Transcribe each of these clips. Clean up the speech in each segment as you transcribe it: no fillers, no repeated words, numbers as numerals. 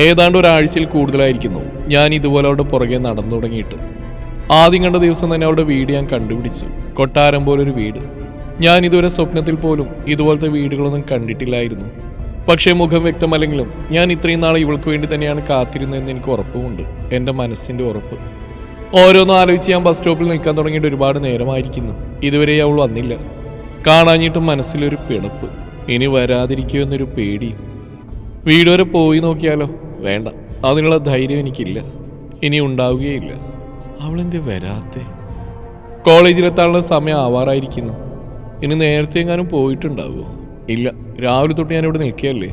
ഏതാണ്ട് ഒരാഴ്ചയിൽ കൂടുതലായിരിക്കുന്നു ഞാൻ ഇതുപോലെ അവളുടെ പുറകെ നടന്നു തുടങ്ങിയിട്ട്. ആദ്യം കണ്ട ദിവസം തന്നെ അവളുടെ വീട് ഞാൻ കണ്ടുപിടിച്ചു. കൊട്ടാരം പോലൊരു വീട്. ഞാൻ ഇതുവരെ സ്വപ്നത്തിൽ പോലും ഇതുപോലത്തെ വീടുകളൊന്നും കണ്ടിട്ടില്ലായിരുന്നു. പക്ഷേ മുഖം വ്യക്തമല്ലെങ്കിലും ഞാൻ ഇത്രയും നാൾ ഇവൾക്ക് വേണ്ടി തന്നെയാണ് കാത്തിരുന്നതെന്ന് എനിക്ക് ഉറപ്പുമുണ്ട്. എൻ്റെ മനസ്സിൻ്റെ ഉറപ്പ്. ഓരോന്നും ആലോചിച്ച് ഞാൻ ബസ് സ്റ്റോപ്പിൽ നിൽക്കാൻ തുടങ്ങിയിട്ട് ഒരുപാട് നേരമായിരിക്കുന്നു. ഇതുവരെ അവൾ വന്നില്ല. കാണാഞ്ഞിട്ടും മനസ്സിലൊരു പിടപ്പ്. ഇനി വരാതിരിക്കുമോ എന്നൊരു പേടിയും. വീട് വരെ പോയി നോക്കിയാലോ? വേണ്ട, അതിനുള്ള ധൈര്യം എനിക്കില്ല. ഇനി ഉണ്ടാവുകയില്ല. അവളെന്ത് വരാത്തെ? കോളേജിലെത്താനുള്ള സമയം ആവാറായിരിക്കുന്നു. ഇനി നേരത്തെ എങ്ങാനും പോയിട്ടുണ്ടാവുമോ? ഇല്ല, രാവിലെ തൊട്ട് ഞാനിവിടെ നിൽക്കുകയല്ലേ.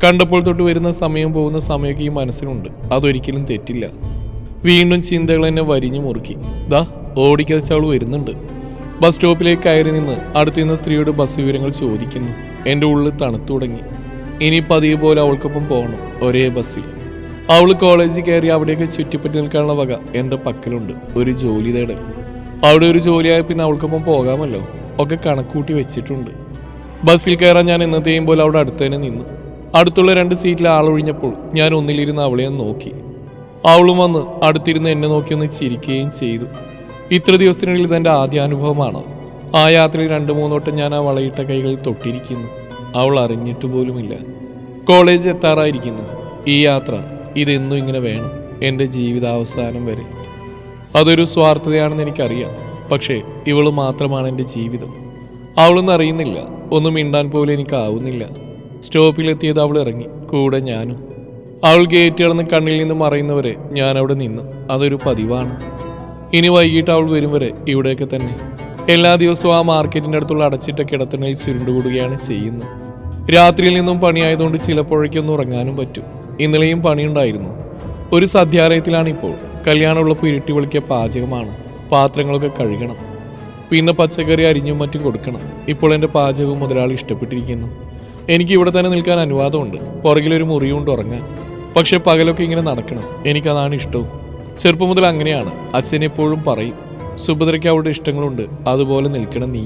കണ്ടപ്പോൾ തൊട്ട് വരുന്ന സമയം പോകുന്ന സമയമൊക്കെ ഈ മനസ്സിലുണ്ട്. അതൊരിക്കലും തെറ്റില്ല. വീണ്ടും ചിന്തകൾ എന്നെ വരിഞ്ഞു മുറുക്കി. ദാ ഓടിക്കതച്ച് അവൾ വരുന്നുണ്ട്. ബസ് സ്റ്റോപ്പിലേക്ക് കയറി നിന്ന് അടുത്തുനിന്ന സ്ത്രീയോട് ബസ് വിവരങ്ങൾ ചോദിക്കുന്നു. എൻ്റെ ഉള്ളിൽ തണുത്തു തുടങ്ങി. ഇനി പതിവ് പോലെ അവൾക്കൊപ്പം പോകണം, ഒരേ ബസ്സിൽ. അവൾ കോളേജിൽ കയറി അവിടെയൊക്കെ ചുറ്റിപ്പറ്റി നിൽക്കാനുള്ള വക എൻ്റെ പക്കലുണ്ട്. ഒരു ജോലി തേടൽ. അവിടെ ഒരു ജോലിയായ പിന്നെ അവൾക്കൊപ്പം പോകാമല്ലോ. ഒക്കെ കണക്കൂട്ടി വെച്ചിട്ടുണ്ട്. ബസ്സിൽ കയറാൻ ഞാൻ എന്നത്തെയും പോലെ അവിടെ അടുത്ത് തന്നെ നിന്നു. അടുത്തുള്ള 2 സീറ്റിൽ ആളൊഴിഞ്ഞപ്പോൾ ഞാൻ ഒന്നിലിരുന്ന് അവളെ നോക്കി. അവളും വന്ന് അടുത്തിരുന്ന് എന്നെ നോക്കി ഒന്ന് ചിരിക്കുകയും ചെയ്തു. ഇത്ര ദിവസത്തിനുള്ളിൽ ഇതെൻ്റെ ആദ്യ അനുഭവമാണ്. ആ യാത്രയിൽ 2-3 വട്ടം ഞാൻ ആ വളയിട്ട കൈകളിൽ തൊട്ടിരിക്കുന്നു. അവൾ അറിഞ്ഞിട്ട് പോലുമില്ല. കോളേജ് എത്താറായിരിക്കുന്നു. ഈ യാത്ര ഇതെന്നും ഇങ്ങനെ വേണം, എൻ്റെ ജീവിതാവസാനം വരെ. അതൊരു സ്വാർത്ഥതയാണെന്ന് എനിക്കറിയാം. പക്ഷേ ഇവൾ മാത്രമാണ് എൻ്റെ ജീവിതം. അവളൊന്നും അറിയുന്നില്ല. ഒന്നും മിണ്ടാൻ പോലും എനിക്കാവുന്നില്ല. സ്റ്റോപ്പിലെത്തിയത് അവൾ ഇറങ്ങി, കൂടെ ഞാനും. അവൾ ഗേറ്റ് കടന്ന് കണ്ണിൽ നിന്ന് മറയുന്നവരെ ഞാൻ അവിടെ നിന്നു. അതൊരു പതിവാണ്. ഇനി വൈകിട്ട് അവൾ വരും വരെ ഇവിടെയൊക്കെ തന്നെ. എല്ലാ ദിവസവും ആ മാർക്കറ്റിൻ്റെ അടുത്തുള്ള അടച്ചിട്ട കിടത്തണയിൽ ചുരുണ്ടുകൂടുകയാണ് ചെയ്യുന്നത്. രാത്രിയിൽ നിന്നും പണിയായതുകൊണ്ട് ചിലപ്പോഴേക്കൊന്നും ഉറങ്ങാനും പറ്റും. ഇന്നലെയും പണിയുണ്ടായിരുന്നു. ഒരു സദ്യാലയത്തിലാണിപ്പോൾ. കല്യാണമുള്ളപ്പോൾ ഇരുട്ടി വിളിക്കിയ പാചകമാണ്. പാത്രങ്ങളൊക്കെ കഴുകണം. പിന്നെ പച്ചക്കറി അരിഞ്ഞും മറ്റും കൊടുക്കണം. ഇപ്പോൾ എൻ്റെ പാചകവും മുതലാളി ഇഷ്ടപ്പെട്ടിരിക്കുന്നു. എനിക്ക് ഇവിടെ തന്നെ നിൽക്കാൻ അനുവാദമുണ്ട്. പുറകിലൊരു മുറിയുണ്ട് ഉറങ്ങാൻ. പക്ഷെ പകലൊക്കെ ഇങ്ങനെ നടക്കണം. എനിക്കതാണ് ഇഷ്ടവും. ചെറുപ്പം മുതൽ അങ്ങനെയാണ്. അച്ഛൻ എപ്പോഴും പറയും, സുഭദ്രയ്ക്ക് അവളുടെ ഇഷ്ടങ്ങളുണ്ട്, അതുപോലെ നിൽക്കണം നീ.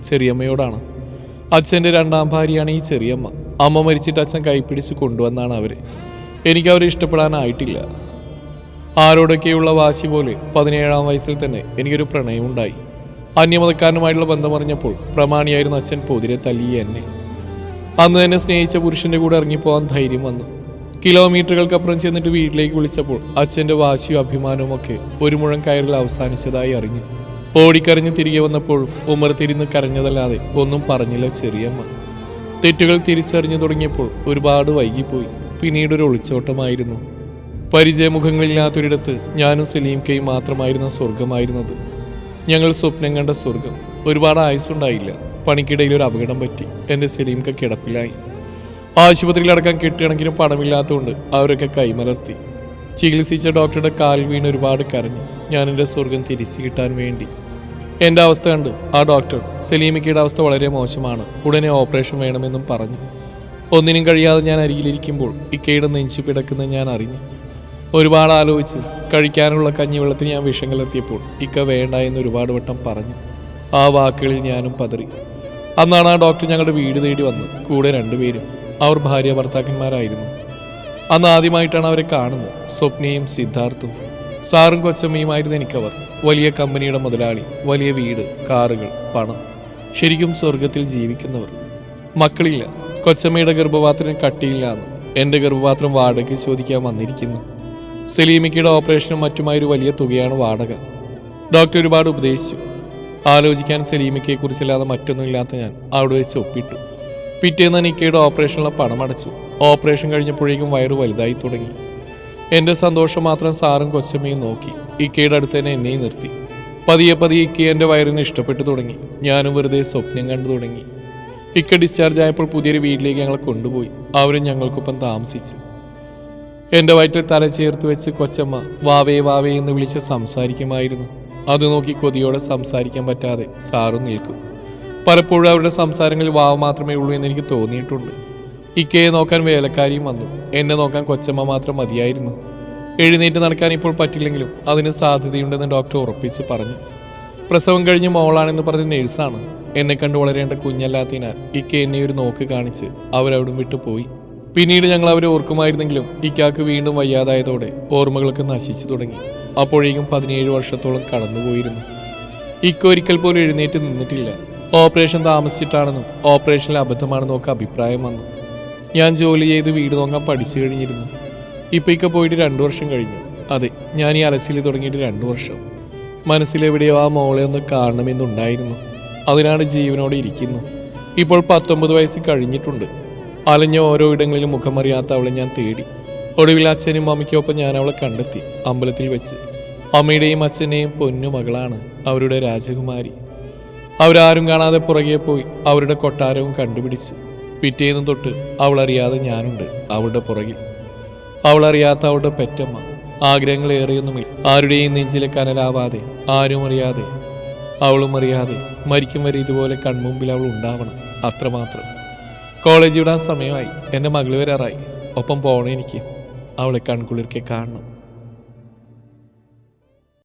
ചെറിയമ്മയോടാണ്. അച്ഛൻ്റെ 2ാം ഭാര്യയാണ് ഈ ചെറിയമ്മ. അമ്മ മരിച്ചിട്ട് അച്ഛൻ കൈപ്പിടിച്ച് കൊണ്ടുവന്നാണ് അവരെ. എനിക്കവരെ ഇഷ്ടപ്പെടാനായിട്ടില്ല. ആരോടൊക്കെയുള്ള വാശി പോലെ 17ാം വയസ്സിൽ തന്നെ എനിക്കൊരു പ്രണയമുണ്ടായി. അന്യമതക്കാരനുമായിട്ടുള്ള ബന്ധമറിഞ്ഞപ്പോൾ പ്രമാണിയായിരുന്ന അച്ഛൻ പൊതിരെ തല്ലിയ എന്നെ. അന്ന് തന്നെ സ്നേഹിച്ച പുരുഷൻ്റെ കൂടെ ഇറങ്ങിപ്പോകാൻ ധൈര്യം വന്നു. കിലോമീറ്ററുകൾക്കപ്പുറം ചെന്നിട്ട് വീട്ടിലേക്ക് വിളിച്ചപ്പോൾ അച്ഛൻ്റെ വാശിയും അഭിമാനവും ഒക്കെ ഒരു മുഴം കയറിൽ അവസാനിച്ചതായി അറിഞ്ഞു. ഓടിക്കരഞ്ഞ് തിരികെ വന്നപ്പോഴും ഉമ്മറത്തിരുന്ന് കരഞ്ഞതല്ലാതെ ഒന്നും പറഞ്ഞില്ല ചെറിയമ്മ. തെറ്റുകൾ തിരിച്ചറിഞ്ഞു തുടങ്ങിയപ്പോൾ ഒരുപാട് വൈകിപ്പോയി. പിന്നീടൊരു ഒളിച്ചോട്ടമായിരുന്നു. പരിചയമുഖങ്ങളില്ലാത്തൊരിടത്ത് ഞാനും സലീംക്കയും മാത്രമായിരുന്ന സ്വർഗമായിരുന്നത്. ഞങ്ങൾ സ്വപ്നം കണ്ട സ്വർഗം. ഒരുപാട് ആയുസ്സുണ്ടായില്ല. പണിക്കിടയിൽ ഒരു അപകടം പറ്റി. എൻ്റെ സലീംക്ക കിടപ്പിലായി. ആശുപത്രിയിൽ അടക്കാൻ കെട്ടുകണക്കിന് പണമില്ലാത്തതുകൊണ്ട് അവരൊക്കെ കൈമലർത്തി. ചികിത്സിച്ച ഡോക്ടറുടെ കാൽ വീണ് ഒരുപാട് കരഞ്ഞു. ഞാൻ എൻ്റെ സ്വർഗം തിരിച്ചു കിട്ടാൻ വേണ്ടി. എൻ്റെ അവസ്ഥ കണ്ട് ആ ഡോക്ടർ സലീമിക്കയുടെ അവസ്ഥ വളരെ മോശമാണ്, ഉടനെ ഓപ്പറേഷൻ വേണമെന്നും പറഞ്ഞു. ഒന്നിനും കഴിയാതെ ഞാൻ അരികിലിരിക്കുമ്പോൾ ഇക്കയുടെ നെഞ്ചു പിടക്കുന്നത് ഞാൻ അറിഞ്ഞു. ഒരുപാട് ആലോചിച്ച് കഴിക്കാനുള്ള കഞ്ഞിവെള്ളത്തിന് ഞാൻ വിഷം കലർത്തിയപ്പോൾ ഇക്ക വേണ്ട എന്ന് ഒരുപാട് വട്ടം പറഞ്ഞു. ആ വാക്കുകളിൽ ഞാനും പതറി. അന്നാണ് ആ ഡോക്ടർ ഞങ്ങളുടെ വീട് തേടി വന്ന്. കൂടെ 2 പേരും. അവർ ഭാര്യ ഭർത്താക്കന്മാരായിരുന്നു. അന്ന് ആദ്യമായിട്ടാണ് അവരെ കാണുന്നത്. സ്വപ്നയും സിദ്ധാർത്ഥും. സാറും കൊച്ചമ്മയുമായിരുന്നു എനിക്കവർ. വലിയ കമ്പനിയുടെ മുതലാളി, വലിയ വീട്, കാറുകൾ, പണം. ശരിക്കും സ്വർഗത്തിൽ ജീവിക്കുന്നവർ. മക്കളില്ല. കൊച്ചമ്മയുടെ ഗർഭപാത്രം കട്ടിയില്ലാന്ന്. എൻ്റെ ഗർഭപാത്രം വാടകയ്ക്ക് ചോദിക്കാൻ വന്നിരിക്കുന്നു. സലീമിക്കയുടെ ഓപ്പറേഷനും മറ്റുമായൊരു വലിയ തുകയാണ് വാടക. ഡോക്ടർ ഒരുപാട് ഉപദേശിച്ചു. ആലോചിക്കാൻ സലീമിക്കയെക്കുറിച്ചല്ലാതെ മറ്റൊന്നുമില്ലാത്ത ഞാൻ അവിടെ വെച്ച് ഒപ്പിട്ടു. പിറ്റേന്ന് നിക്കയുടെ ഓപ്പറേഷനുള്ള പണം അടച്ചു. ഓപ്പറേഷൻ കഴിഞ്ഞപ്പോഴേക്കും വയറ് വലുതായി തുടങ്ങി. എൻ്റെ സന്തോഷം മാത്രം സാറും കൊച്ചമ്മയും നോക്കി. ഇക്കയുടെ അടുത്ത് തന്നെ എന്നെയും നിർത്തി. പതിയെ പതിയെ ഇക്കയെ എൻ്റെ വയറിന് ഇഷ്ടപ്പെട്ടു തുടങ്ങി. ഞാനും വെറുതെ സ്വപ്നം കണ്ടു തുടങ്ങി. ഇക്ക ഡിസ്ചാർജ് ആയപ്പോൾ പുതിയൊരു വീട്ടിലേക്ക് ഞങ്ങളെ കൊണ്ടുപോയി. അവരും ഞങ്ങൾക്കൊപ്പം താമസിച്ചു. എൻ്റെ വയറ്റിൽ തല ചേർത്ത് വെച്ച് കൊച്ചമ്മ വാവേ വാവേ എന്ന് വിളിച്ച് സംസാരിക്കുമായിരുന്നു. അത് നോക്കി കൊതിയോടെ സംസാരിക്കാൻ പറ്റാതെ സാറും നിൽക്കും. പലപ്പോഴും അവരുടെ സംസാരങ്ങളിൽ വാവ് മാത്രമേ ഉള്ളൂ എന്ന് എനിക്ക് തോന്നിയിട്ടുണ്ട്. ഇക്കയെ നോക്കാൻ വേലക്കാരിയും വന്നു. എന്നെ നോക്കാൻ കൊച്ചമ്മ മാത്രം മതിയായിരുന്നു. എഴുന്നേറ്റ് നടക്കാൻ ഇപ്പോൾ പറ്റില്ലെങ്കിലും അതിന് സാധ്യതയുണ്ടെന്ന് ഡോക്ടർ ഉറപ്പിച്ച് പറഞ്ഞു. പ്രസവം കഴിഞ്ഞ് മോളാണെന്ന് പറഞ്ഞ് നേഴ്സാണ്. എന്നെ കണ്ടു വളരേണ്ട കുഞ്ഞല്ലാത്തതിനാൽ ഇക്ക എന്നെ ഒരു നോക്ക് കാണിച്ച് അവരവിടും വിട്ടു പോയി. പിന്നീട് ഞങ്ങൾ അവരെ ഓർക്കുമായിരുന്നെങ്കിലും ഇക്കാക്ക് വീണ്ടും വയ്യാതായതോടെ ഓർമ്മകളൊക്കെ നശിച്ചു തുടങ്ങി. അപ്പോഴേക്കും 17 വർഷത്തോളം കടന്നുപോയിരുന്നു. ഒരിക്കൽ പോലും എഴുന്നേറ്റ് നിന്നിട്ടില്ല. ഓപ്പറേഷൻ താമസിച്ചിട്ടാണെന്നും ഓപ്പറേഷനിൽ അബദ്ധമാണെന്നും ഒക്കെ അഭിപ്രായം വന്നു. ഞാൻ ജോലി ചെയ്ത് വീട് നോക്കാൻ പഠിച്ചു കഴിഞ്ഞിരുന്നു. ഇക്ക പോയിട്ട് 2 വർഷം കഴിഞ്ഞു. അതെ, ഞാൻ ഈ അലച്ചിൽ തുടങ്ങിയിട്ട് 2 വർഷം. മനസ്സിലെവിടെയോ ആ മോളെ ഒന്ന് കാണണമെന്നുണ്ടായിരുന്നു. അതിനാണ് ജീവനോടെ ഇരിക്കുന്നു. ഇപ്പോൾ 19 വയസ്സ് കഴിഞ്ഞിട്ടുണ്ട്. അലഞ്ഞ ഓരോ ഇടങ്ങളിലും മുഖമറിയാത്ത അവളെ ഞാൻ തേടി. ഒടുവിൽ അച്ഛനും അമ്മയ്ക്കൊപ്പം ഞാൻ അവളെ കണ്ടെത്തി, അമ്പലത്തിൽ വെച്ച്. അമ്മയുടെയും അച്ഛൻ്റെയും പൊന്നു മകളാണ്, അവരുടെ രാജകുമാരി. അവരാരും കാണാതെ പുറകെ പോയി അവരുടെ കൊട്ടാരവും കണ്ടുപിടിച്ചു. പിറ്റേന്ന് തൊട്ട് അവളറിയാതെ ഞാനുണ്ട് അവളുടെ പുറകിൽ. അവളറിയാത്ത അവളുടെ പെറ്റമ്മ. ആഗ്രഹങ്ങൾ ഏറെയൊന്നുമില്ല, ആരുടെയും നെഞ്ചിലെ കനലാവാതെ, ആരും അറിയാതെ, അവളും അറിയാതെ മരിക്കും വരെ ഇതുപോലെ കൺമുമ്പിൽ അവൾ ഉണ്ടാവണം, അത്രമാത്രം. കോളേജ് വിടാൻ സമയമായി. എൻ്റെ മകള് വരാറായി. ഒപ്പം പോകണം എനിക്ക്. അവളെ കൺകുളിർക്കെ കാണണം.